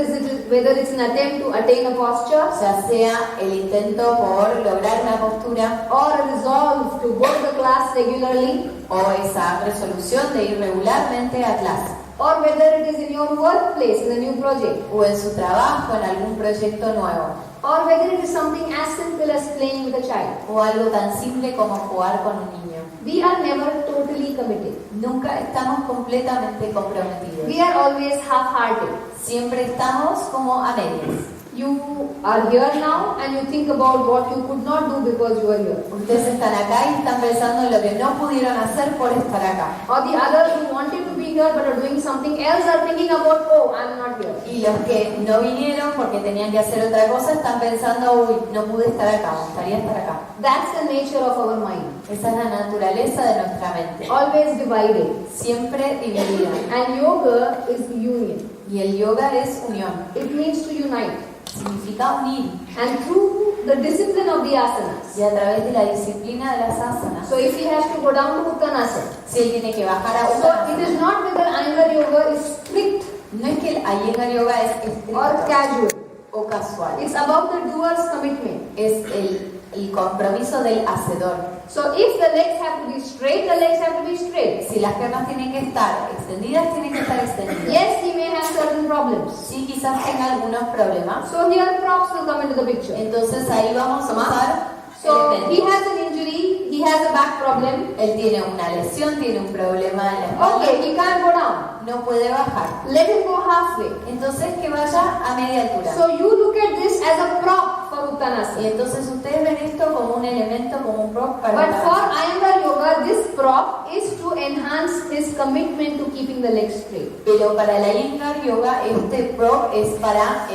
it's an attempt to attain a posture, Ya sea el intento por lograr una postura or a resolve to go to the class regularly, o esa resolución de ir regularmente a clase, or whether it is in your workplace in a new project, o en su trabajo en algún proyecto nuevo, or whether it is something as simple as playing with a child. o algo tan simple como jugar con un niño. We are never totally committed. Nunca estamos completamente comprometidos. We are always half-hearted. Siempre estamos como a medias. You are here now and you think about what you could not do because you are here. Ustedes están acá y están pensando en lo que no pudieron hacer por estar acá. Or the others who wanted to be here but are doing something else are thinking about, oh, I'm not here. Y los que no vinieron porque tenían que hacer otra cosa están pensando, uy, no pude estar acá, me gustaría estar acá. That's the nature of our mind. Esa es la naturaleza de nuestra mente. Always divided. Siempre dividida. And yoga is union. Y el yoga es unión. It means to unite. Significa unir. And through the discipline of the asanas. Y a través de la disciplina de las asanas. So if he has to go down to Uttanasana, Si él tiene que bajar a so it Uttanasana, is not whether Iyengar yoga is strict no es que el Iyengar yoga es or estricto casual. o casual. It's about the doer's commitment. Es el compromiso del hacedor. So if the legs have to be straight, the legs have to be straight. Si las piernas tienen que estar extendidas, tienen que estar extendidas. Yes, he may have certain problems. Sí, quizás tenga algunos problemas. So here props will come into the picture. Entonces ahí vamos a usar So he elementos. has an injury, he has a back problem. Él tiene una lesión, tiene un problema en la espalda. Okay, he can't go down. No puede bajar. Let him go halfway. Entonces que vaya a media altura. So you look at this as a prop for Y Uttanasana. entonces ustedes ven esto como un elemento, como un prop para But for Uttanasana. Iyengar yoga, this prop is to enhance his commitment to keeping the legs straight. Pero para la Iyengar yoga este prop es para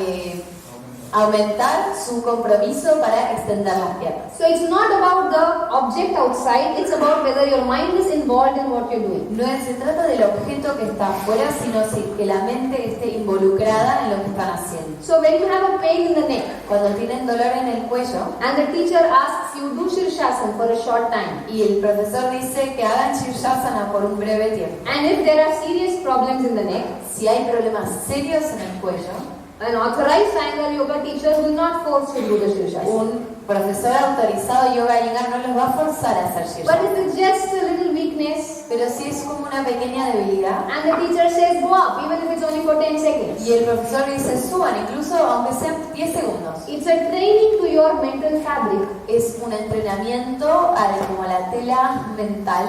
aumentar su compromiso para extender las piernas. So it's not about the object outside, it's about whether your mind is involved in what you're doing. No se trata del objeto que está afuera, sino que la mente esté involucrada en lo que están haciendo. So when you have a pain in the neck Cuando tienen dolor en el cuello and the teacher asks you do Shirshasana for a short time, y el profesor dice que hagan Shirshasana por un breve tiempo, and if there are serious problems in the neck, si hay problemas serios en el cuello, an authorized Iyengar yoga teacher will not force you to do the Shirshasana. un profesor autorizado de yoga Iyengar no los va a forzar a hacer But Shirshasana. if it's just a little weakness, Pero si es como una pequeña debilidad, and the teacher says go up, even if it's only for 10 seconds. y el profesor dice suban, incluso aunque sean 10 segundos. It's a training to your mental fabric Es un entrenamiento como la tela mental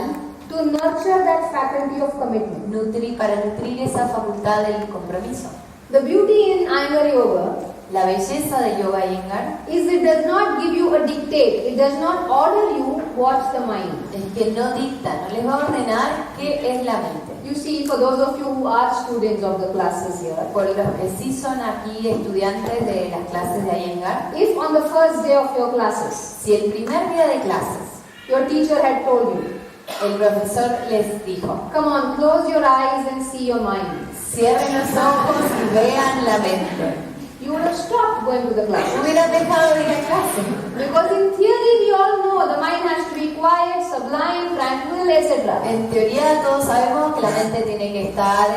to nurture that faculty of commitment. para nutrir esa facultad del compromiso. The beauty in Iyengar Yoga La belleza de yoga Iyengar is it does not give you a dictate. It does not order you what's the mind. es que no dicta, no les va a ordenar qué es la mente. You see, for those of you who are students of the classes here, Por los que sí son aquí estudiantes de las clases de Iyengar, if on the first day of your classes, si el primer día de clases your teacher had told you, el profesor les dijo, come on, close your eyes and see your mind, cierren los ojos y vean la mente, you would have stopped going to the class. hubieran dejado de ir a clase. Because in theory we all know the mind has to be quiet, sublime, tranquil, etc. En teoría todos sabemos que la mente tiene que estar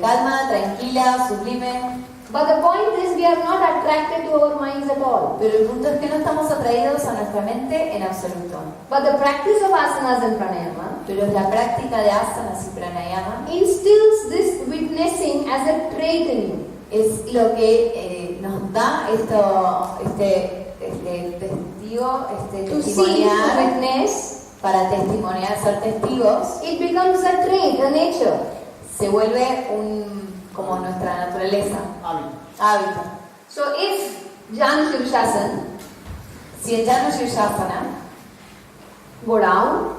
calma, tranquila, sublime, But the point is we are not attracted to our minds at all. pero el punto es que no estamos atraídos a nuestra mente en absoluto. But the practice of asanas and pranayama Pero la práctica de asanas y pranayama instills this witnessing as a trait in you. es lo que nos da este testigo, To see, to testimoniar, witness, para testimoniar, ser testigos, it becomes a trait, a nature. se vuelve como nuestra naturaleza, hábito. So if Janu Shirshasana, Si el Janu Shirshasana, go down,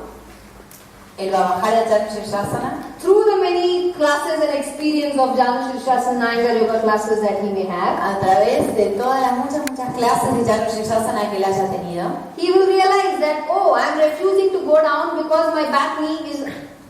él va a bajar al Janu Shirshasana, through the many classes and experience of Janu Shirshasana, Iyengar Yoga classes that he may have, a través de todas las muchas clases de Janu Shirshasana que él haya tenido, he will realize that, oh, I am refusing to go down because my back knee is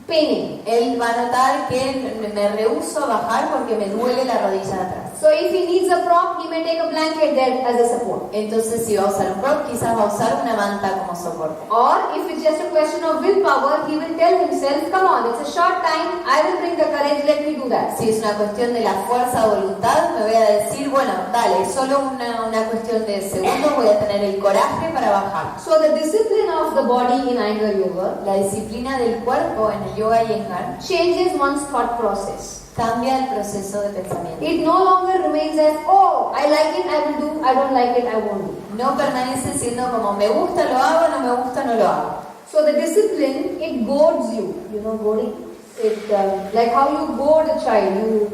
paining. él va a notar que me rehúso a bajar porque me duele la rodilla de atrás. So if he needs a prop, he may take a blanket there as a support. Entonces, si va a usar un prop, quizás va a usar una manta como soporte. Or if it's just a question of willpower, he will tell himself, come on, it's a short time, I will bring the courage, let me do that. Si es una cuestión de la fuerza o voluntad, me voy a decir, bueno, dale, solo una cuestión de segundos, voy a tener el coraje para bajar. So the discipline of the body in Iyengar Yoga La disciplina del cuerpo en el yoga Iyengar changes one's thought process. cambia el proceso de pensamiento. It no longer remains as, oh, I like it, I will do, I don't like it, I won't do. No permanece siendo como me gusta, lo hago, no me gusta, no lo hago. So the discipline, it goads you. You know goading? It, like how you goad a child,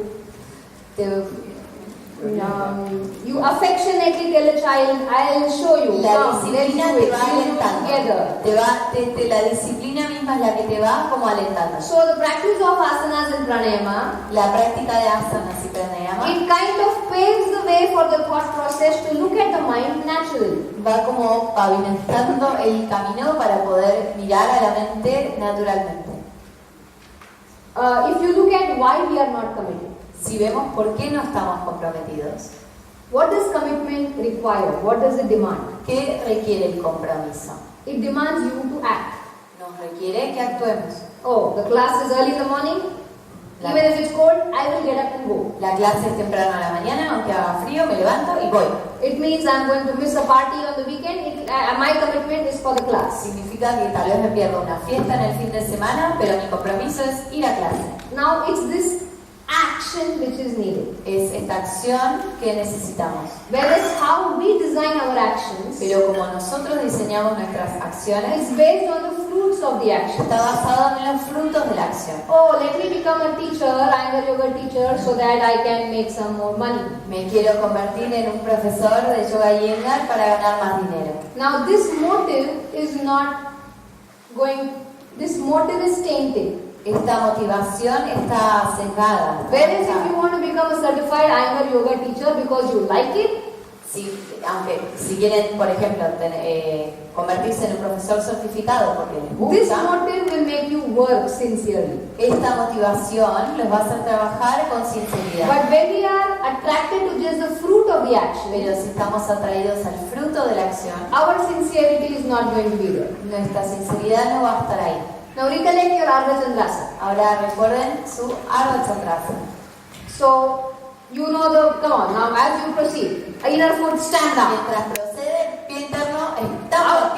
you affectionately tell a child, I'll show you. La Come, let's disciplina do te it. va We'll do it alentando. together. La disciplina misma es la que te va como alentando. So the practice of asanas and pranayama, La práctica de asanas y pranayama it kind of paves the way for the thought process to look at the mind naturally. va como pavimentando el camino para poder mirar a la mente naturalmente. If you look at why we are not committed, Si vemos por qué no estamos comprometidos, what does commitment require? What does it demand? ¿qué requiere el compromiso? It demands you to act. Nos requiere que actuemos. Oh, the class is early in the morning. La, Even if it's cold, I will get up and go. la clase es temprano a la mañana, aunque haga frío, me levanto y voy. It means I'm going to miss a party on the weekend. My commitment is for the class. Significa que tal vez me pierdo una fiesta en el fin de semana, pero mi compromiso es ir a clase. Now it's this action which is needed. Es esta acción que necesitamos. Whereas how we design our actions Pero como nosotros diseñamos nuestras acciones, is based on the fruits of the action. está basado en los frutos de la acción. Oh, let me become a teacher, Iyengar Yoga teacher, so that I can make some more money. Me quiero convertir en un profesor de yoga Iyengar para ganar más dinero. Now this motive is not going, this motive is tainted. Esta motivación está sesgada. Whereas if you want to become a certified Iyengar Yoga teacher because you like it, Aunque si quieren, por ejemplo, convertirse en un profesor certificado porque les this gusta, motive will make you work sincerely. esta motivación los va a hacer trabajar con sinceridad. But when we are attracted to just the fruit of the action, Pero si estamos atraídos al fruto de la acción, our sincerity is not going to be there. nuestra sinceridad no va a estar ahí. Now recollect your Ardha Chandrasana. Ahora recuerden su Ardha Chandrasana. So, you know the, come on, now as you proceed, inner foot stand down. Mientras procede, pie interno,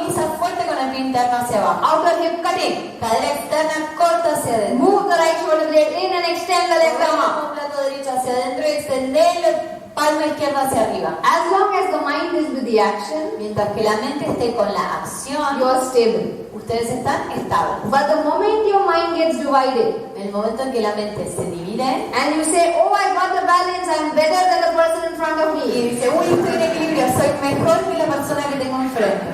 pisa fuerte con el pie interno hacia abajo. Outer hip cutting. Cadera externa corta hacia adentro. Move the right shoulder blade in and extend the left arm Mueve up. el plato derecho hacia adentro y extender la palma izquierda hacia arriba. As long as the mind is with the action, Mientras que la mente esté con la acción, you are stable. ustedes están estables. But the moment your mind gets divided, En el momento en que la mente se divide and you say, oh, I got the balance, I'm better than the person in front of y me, dice, uy, estoy en equilibrio, soy mejor que la persona que tengo enfrente,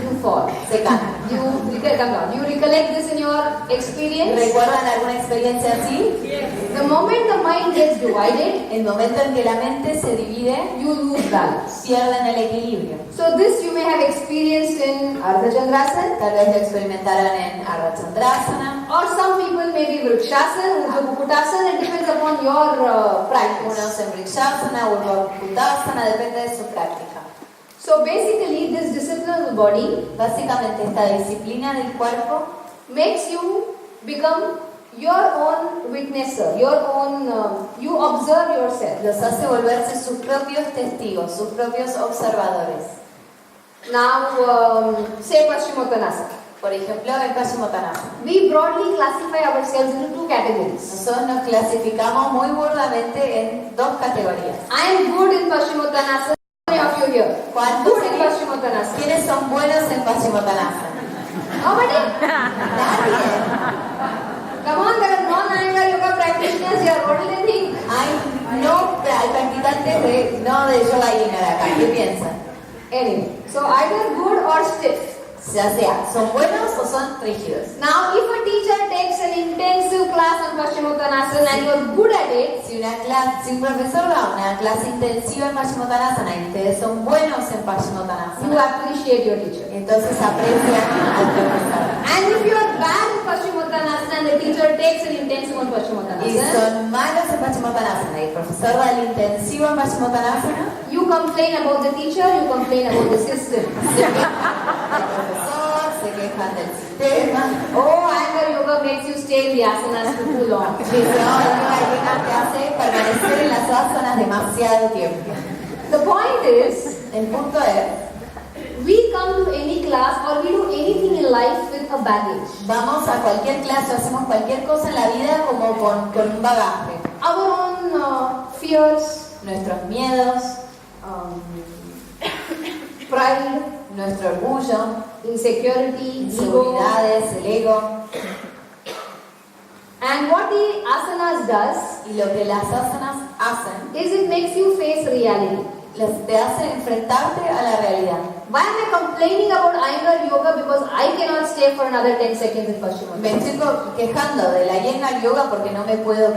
you fall. se cae. You recollect this in your experience. ¿Recuerdan alguna experiencia así? The moment the mind gets divided, El momento en que la mente se divide, you lose balance. pierden el equilibrio. So this you may have experienced in Ardha Chandrasana, Tal vez lo experimentaron en Ardha Chandrasana, or some people may be Vrikshasana, Urdhva Kukutasana. It depends upon your practice. unos en Vrikshasana, Urdhva Kutasana, depende de su práctica. So basically, this discipline of the body Básicamente esta disciplina del cuerpo makes you become your own witnesser, your own. You observe yourself. los hace volverse sus propios testigos, sus propios observadores. Now, say Paschimottanasana. Por ejemplo, el Paschimottanasana. We broadly classify ourselves into two categories. Nosotros nos clasificamos muy burdamente en dos categorías. I am good in Paschimottanasana. How many of you here? ¿Cuántos Good in serían? Paschimottanasana. ¿Quiénes son buenos en Paschimottanasana? Nobody? Nadie. Come on, there are non-Iyengar yoga practitioners here. What do they think? Hay practicantes de yoga Iyengar acá. ¿Qué piensan? Anyway, so either good or stiff. Ya sea, ¿son buenos o son rígidos? Now, if a teacher takes an intensive class on Paschimottanasana and you are good at it, Si un profesor da una clase intensiva en Paschimottanasana y ustedes son buenos en you Paschimottanasana, appreciate your teacher. entonces aprecian al profesor. And if you are bad in Paschimottanasana and the teacher takes an intensive on Y Paschimottanasana, son malos en Paschimottanasana y el profesor da el intensivo en Paschimottanasana, you complain about the teacher, you complain about the system. se quejan del sistema. Oh, Iyengar yoga makes you stay in the asanas for too long. Dice, no, el yoga Iyengar te hace permanecer en las asanas demasiado tiempo. The point is, El punto es, we come to any class or we do anything in life with a baggage. vamos a cualquier clase o hacemos cualquier cosa en la vida como con un bagaje. Our own fears, Nuestros miedos, pride, nuestro orgullo, insecurity, ego. inseguridades, el ego. And what the asanas does Y lo que las asanas hacen, is it makes you face reality. te hacen enfrentarte a la realidad. Why am I complaining about Iyengar yoga? Because I cannot stay for another 10 seconds in Me Paschimottanasana. estoy quejando de la Iyengar yoga porque no me puedo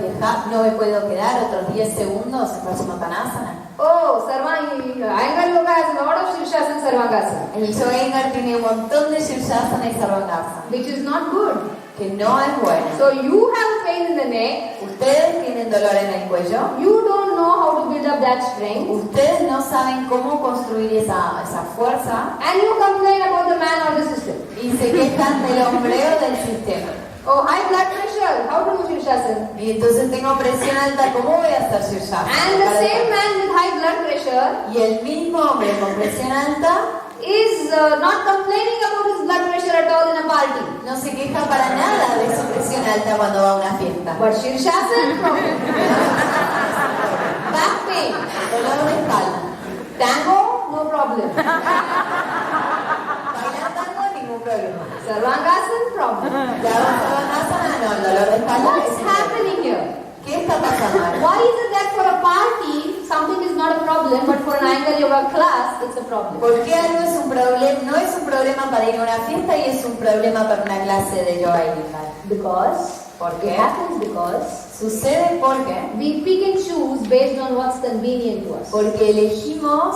quedar otros 10 segundos en Paschimottanasana. Oh, Iyengar yoga has a lot of Shirshasana Sarvangasana, El yoga Iyengar tiene un montón de Shirshasana y Sarvangasana, which is not good. que no es bueno. So you have pain in the neck, Ustedes tienen dolor en el cuello, you don't know how to build up that strength, ustedes no saben cómo construir esa fuerza and you complain about the man or the system. y se quejan del hombreo del sistema. Oh, high blood pressure, how to do Shirshasana? Y entonces tengo presión alta, ¿cómo voy a hacer Shirshasana? And the same man with high blood pressure Y el mismo hombre con presión alta is not complaining about his blood pressure at all in a party. no se queja para nada de su presión alta cuando va a una fiesta. But Shirshasana, problem. Back pain, Dolor de espalda. tango, no problem. Bailar tango, ningún problema. Sarvangasana, problem. La Sarvangasana, no, el dolor de espalda What's es happening here? ¿Qué está pasando ahora? Why is it that for a party something is not a problem, but for an Iyengar yoga class it's a problem? ¿Por qué algo es un problema? No es un problema para ir a una fiesta y es un problema para una clase de yoga Iyengar. Because ¿Por it qué? happens because Sucede porque we pick and choose based on what's convenient to us. elegimos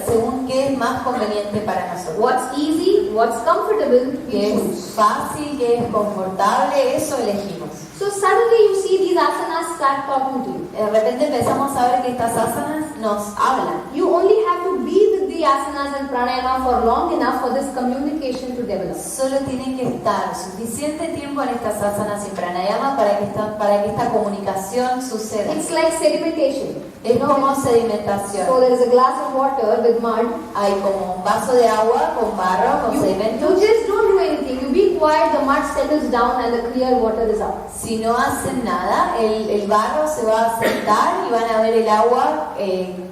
según qué es más conveniente para nosotros. What's easy, what's comfortable, we Que choose. es fácil, que es confortable, eso elegimos. So suddenly you see these asanas start talking to you. De repente empezamos a ver que estas asanas nos hablan. You only have to be with the the asanas and pranayama for long enough for this communication to develop. Solo tienen que estar suficiente tiempo en estas asanas y pranayama para que esta comunicación suceda. It's like sedimentation. Es como sedimentación. So there is a glass of water with mud. Hay como un vaso de agua con barro, con You sedimento. just don't do anything. You be quiet, the mud settles down and the clear water is up. Si no hacen nada, el barro se va a sentar y van a ver el agua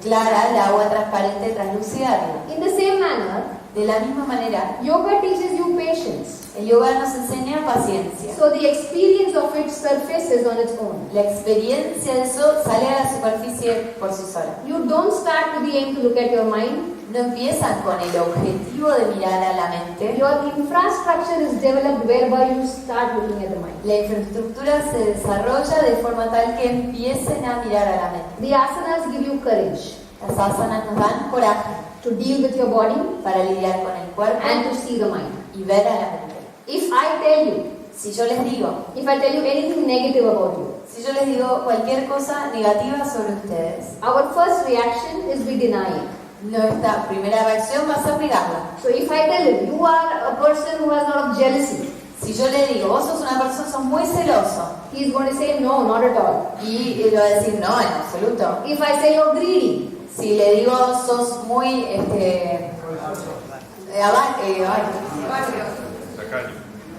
clara, el agua transparente, translúcida arriba. In the same manner, De la misma manera, yoga teaches you patience. el yoga nos enseña paciencia. So the experience of it surfaces on its own. La experiencia de eso sale a la superficie por sí sola. You don't start with the aim to look at your mind. No empiezan con el objetivo de mirar a la mente. Your infrastructure is developed whereby you start looking at the mind. La infraestructura se desarrolla de forma tal que empiecen a mirar a la mente. The asanas give you courage Las asanas nos dan coraje to deal with your body para lidiar con el cuerpo and to see the mind. y ver a la mente. If I tell you Si yo les digo anything negative about you, Si yo les digo cualquier cosa negativa sobre ustedes, our first reaction is we deny it. nuestra primera reacción va a ser negarla. So if I tell you are a person who has a lot of jealousy, Si yo le digo, vos sos una persona, sos muy celoso, he is going to say no, not at all. y él va a decir, no, en absoluto. If I say you're greedy, Si le digo, sos muy,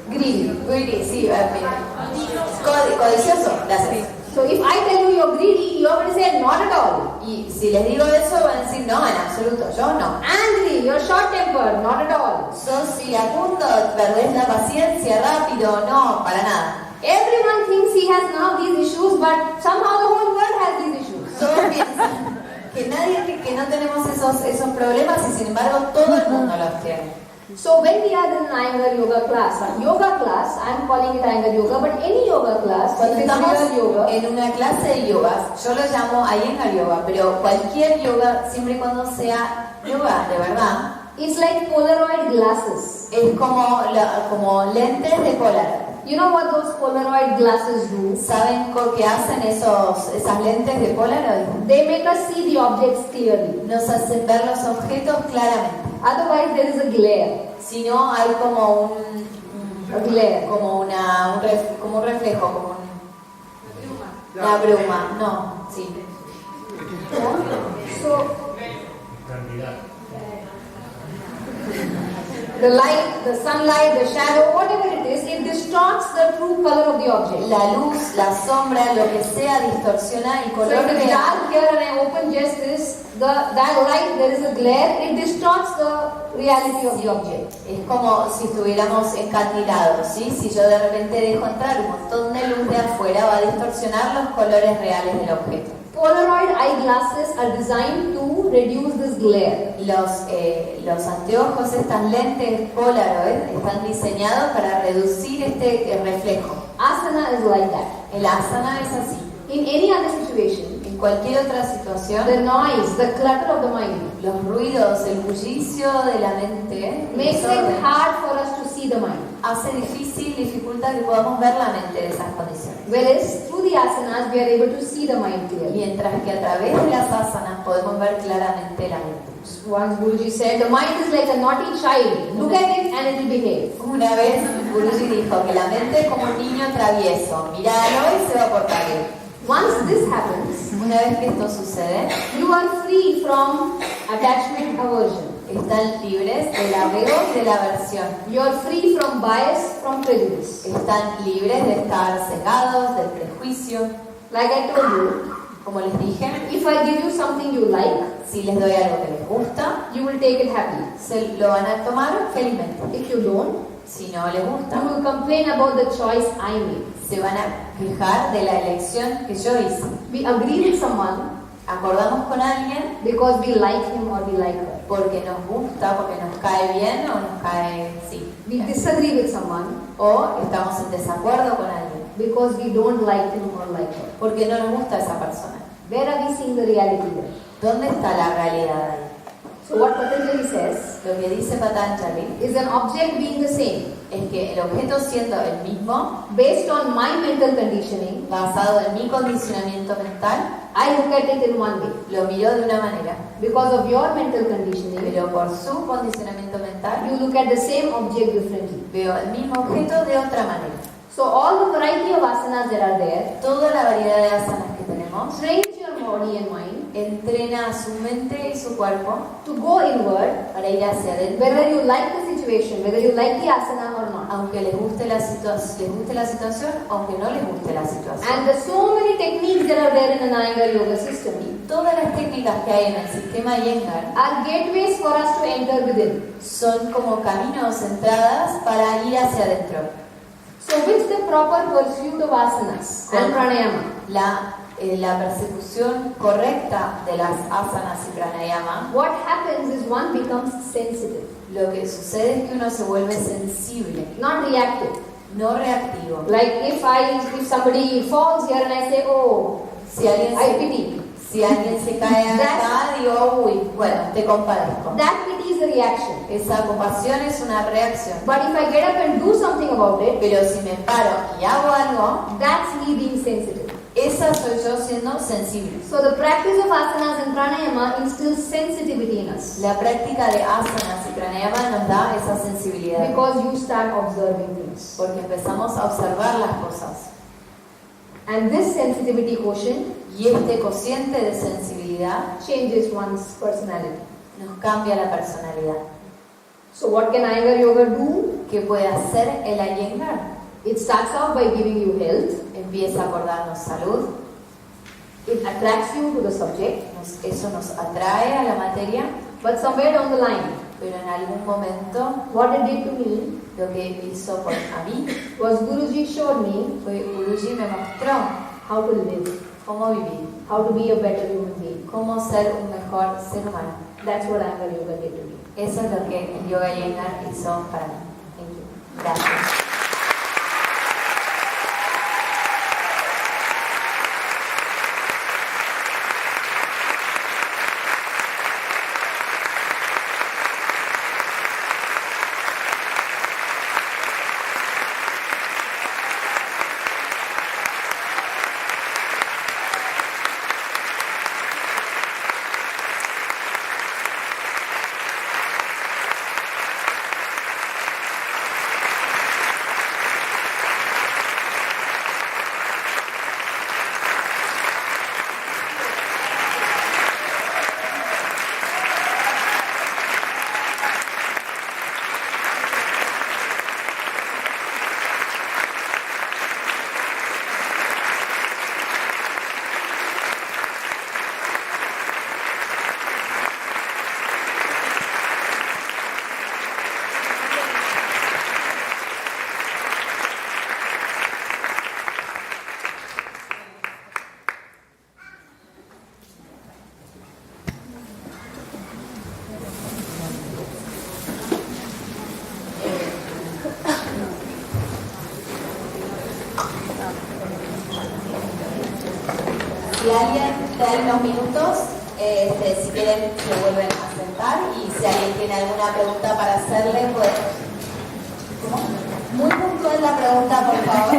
greedy, sí, codicioso, gracias. so if I tell you you're greedy, you're going to say not at all. Y si les digo eso, van a decir, no, en absoluto, yo no. Angry, you're short-tempered, not at all. Sos iracundo, perdés la paciencia, rápido, no, para nada. Everyone thinks he has none of these issues, but somehow the whole world has these issues. Todos piensan que no tenemos esos problemas y sin embargo todo el mundo los tiene. So when we are in an Iyengar yoga class, I'm calling it Iyengar yoga, but any yoga class, Cuando if it's estamos real yoga, en una clase de yogas, yo lo llamo Iyengar yoga, pero cualquier yoga, siempre y cuando sea yoga de verdad, it's like Polaroid glasses. es como lentes de Polaroid. You know what those Polaroid glasses do? ¿Saben qué hacen esas lentes de Polaroid? They make us see the objects clearly. Nos hacen ver los objetos claramente. Otherwise, there is a glare. Si no, hay como A glare. como un reflejo, como una bruma. No, sí. So, the light, the sunlight, the shadow, whatever it is, it distorts the true color of the object. La luz, la sombra, lo que sea, distorsiona el So color if it's real. dark here and I open just this, that light, there is a glare, it distorts the reality of the object. Es como si estuviéramos encandilados, ¿sí? Si yo de repente dejo entrar un montón de luz de afuera, va a distorsionar los colores reales del objeto. Polaroid eyeglasses are designed to reduce this glare. Los anteojos, estas lentes Polaroid, están diseñados para reducir este reflejo. Asana is like that. El asana es así. In any other situation, En cualquier otra situación, the noise, the clutter of the mind los ruidos, el bullicio de la mente makes el desorden, it hard for us to see the mind. hace difícil, dificulta que podamos ver la mente de esas condiciones. Whereas through the asanas, we are able to see the mind clearly. Mientras que a través de las asanas podemos ver claramente la mente. Once Guruji said, the mind is like a naughty child. Look at it and it will behave. Una vez Guruji dijo que la mente es como un niño travieso, míralo y se va a portar bien. Once this happens, Una vez que esto sucede, you are free from attachment aversion. están libres del apego y de la aversión. You are free from bias, from prejudice. Están libres de estar cegados, del prejuicio. Like I told you, Como les dije, if I give you something you like, si les doy algo que les gusta, you will take it happily. se lo van a tomar felizmente. If you don't, Si no les you gusta, will complain about the choice I made. se van a quejar de la elección que yo hice. We agree with someone Acordamos con alguien because we like him or we like her. porque nos gusta, porque nos cae bien o nos cae sí. We disagree with someone O estamos en desacuerdo con alguien because we don't like him or like her. porque no nos gusta esa persona. Where are we seeing the reality there? ¿Dónde está la realidad ahí? So what Patanjali says Lo que dice Patanjali is an object being the same es que el objeto siendo el mismo, based on my mental conditioning basado en mi condicionamiento mental, I look at it in one way. lo miró de una manera, Because of your mental conditioning, pero por su condicionamiento mental you look at the same object differently. veo el mismo objeto de otra manera. So all the variety of asanas that are there Toda la variedad de asanas que tenemos trains your body and mind entrena a su mente y su cuerpo to go inward, para ir hacia adentro, whether you like the situation, whether you like the asana or not. aunque les guste la situación, aunque no les guste la situación. And there's so many techniques that are there in an Iyengar yoga system Todas las técnicas que hay en el sistema Iyengar are gateways for us to enter within. son como caminos, entradas para ir hacia adentro. So with the proper pursuit of asanas and pranayama, La persecución correcta de las asanas y pranayama, what happens is one becomes sensitive, lo que sucede es que uno se vuelve sensible, not reactive. no reactivo. Like if somebody falls here and I say, oh, Si alguien I se, pity. si alguien se cae acá, digo, uy, bueno, te compadezco. That pity is a reaction. Esa compasión es una reacción. But if I get up and do something about it, Pero si me paro y hago algo, that's me being sensitive. esa soy yo siendo sensible. So the practice of asanas and pranayama instills sensitivity in us La práctica de asanas y pranayama nos da esa sensibilidad. because you start observing things. Porque empezamos a observar las cosas. And this sensitivity quotient Y este cociente de sensibilidad changes one's personality. nos cambia la personalidad. So what can Iyengar yoga do? ¿Qué puede hacer el Iyengar? It starts out by giving you health. Empieza por darnos salud, It attracts you to the subject. eso nos atrae a la materia, But somewhere down the line, pero en algún momento what it did to me lo que hizo a mí was Guruji showed me fue Guruji me mostró how to live, cómo vivir, how to be a better human being. cómo ser un mejor ser humano. That's what Iyengar yoga did to me. Eso es lo que el yoga Iyengar hizo para mí. Thank you. Gracias. Si alguien da unos minutos, si quieren se vuelven a sentar y si alguien tiene alguna pregunta para hacerle, pues... ¿Cómo? Muy puntual la pregunta, por favor.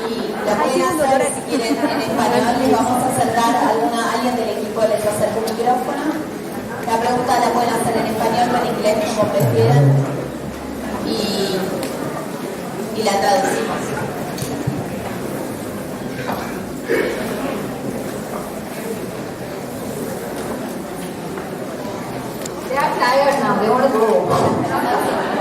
Y la pueden hacer si quieren en español. Les vamos a acercar a alguien del equipo, les acerca un micrófono. La pregunta la pueden hacer en español o en inglés, como prefieran. Y la traducimos. They are tired now. They want to go.